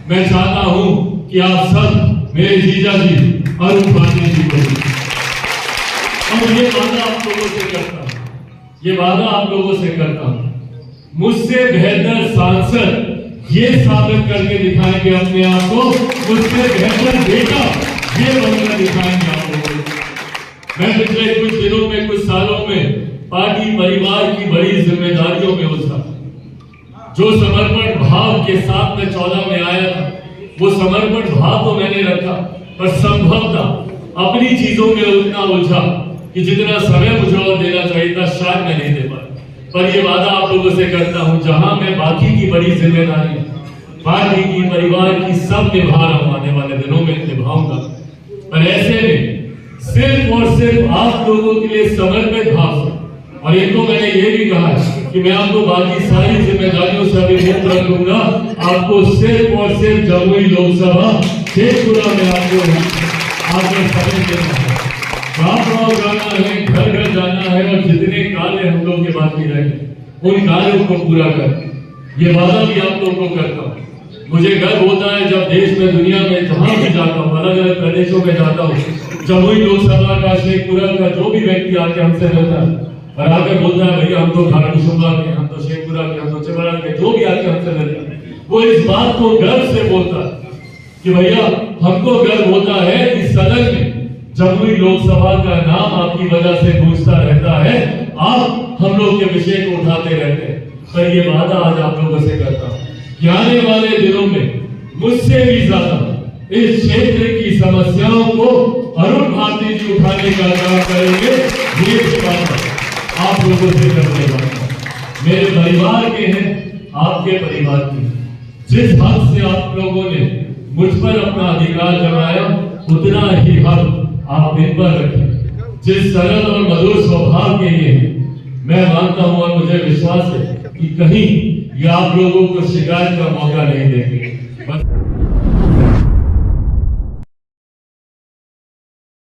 मैं चाहता हूं कि आप सब मेरे जीजा जी अरुण भारती जी को, और ये वादा आप लोगों से करता हूं, ये वादा आप लोगों से करता हूं, मुझसे बेहतर सांसद ये साबित करके दिखाएंगे अपने आप को, मुझसे बेहतर बेटा ये बनकर दिखाएंगे आप लोगों को। मैं पिछले कुछ दिनों में, कुछ सालों में पार्टी परिवार की बड़ी जिम्मेदारियों में उलझा। जो समर्पण भाव के साथ में 14 में आया था, वो समर्पण भाव तो मैंने रखा, पर संभवतः अपनी चीजों में उतना उलझा कि जितना समय मुझे और देना चाहिए था शायद मैं नहीं दे पाया। पर ये वादा आप लोगों से करता हूं, जहां मैं बाकी की बड़ी जिम्मेदारी पार्टी की, परिवार की सब निभा रहा हूं, आने वाले दिनों में निभाऊंगा। पर ऐसे में सिर्फ और सिर्फ आप लोगों के लिए समर्पित भाव से, और एक तो मैंने ये भी कहा है कि मैं आपको बाकी सारी जिम्मेदारियों से अभी मुक्त रख लूंगा, आपको सिर्फ और सिर्फ जमुई लोकसभा शेखपुरा में आपको आकर समय देना है, गांव जाना है, घर घर जाना है, और जितने कार्य हम लोग के बाकी रहे उन कार्यों को पूरा कर, ये वादा भी आप लोगों को करता हूँ। मुझे गर्व होता है जब देश में, दुनिया में जहां भी जाता हूँ, अलग अलग प्रदेशों में जाता हूँ, जमुई लोकसभा का, शेखपुरा का जो भी व्यक्ति आके हमसे मिलता है और आकर बोलता है भैया हम तो खारकुशुम्बा के, हम तो शेखपुरा के, हम तो चिमरा के, जो भी आके हमसे मिलता है, वो इस बात को गर्व से बोलता है कि भैया हमको गर्व होता है कि सदन में जमुई लोकसभा का नाम आपकी वजह से गूंजता रहता है, आप हम लोग के विषय को उठाते रहते हैं। पर ये वादा आज आप लोगों से करता हूं कि आने वाले दिनों में मुझसे भी ज्यादा इस क्षेत्र की समस्याओं को अरुण भारती जी उठाने का काम करेंगे। ये वादा आप लोगों से करने वाला मेरे परिवार के हैं, आपके परिवार के। जिस हद से आप लोगों ने मुझ पर अपना अधिकार जमाया, उतना ही हद आप इन पर रखें। जिस सरल और मधुर स्वभाव के ये हैं, मैं मानता हूं और मुझे विश्वास है कि कहीं ये आप लोगों को शिकायत का मौका नहीं देंगे।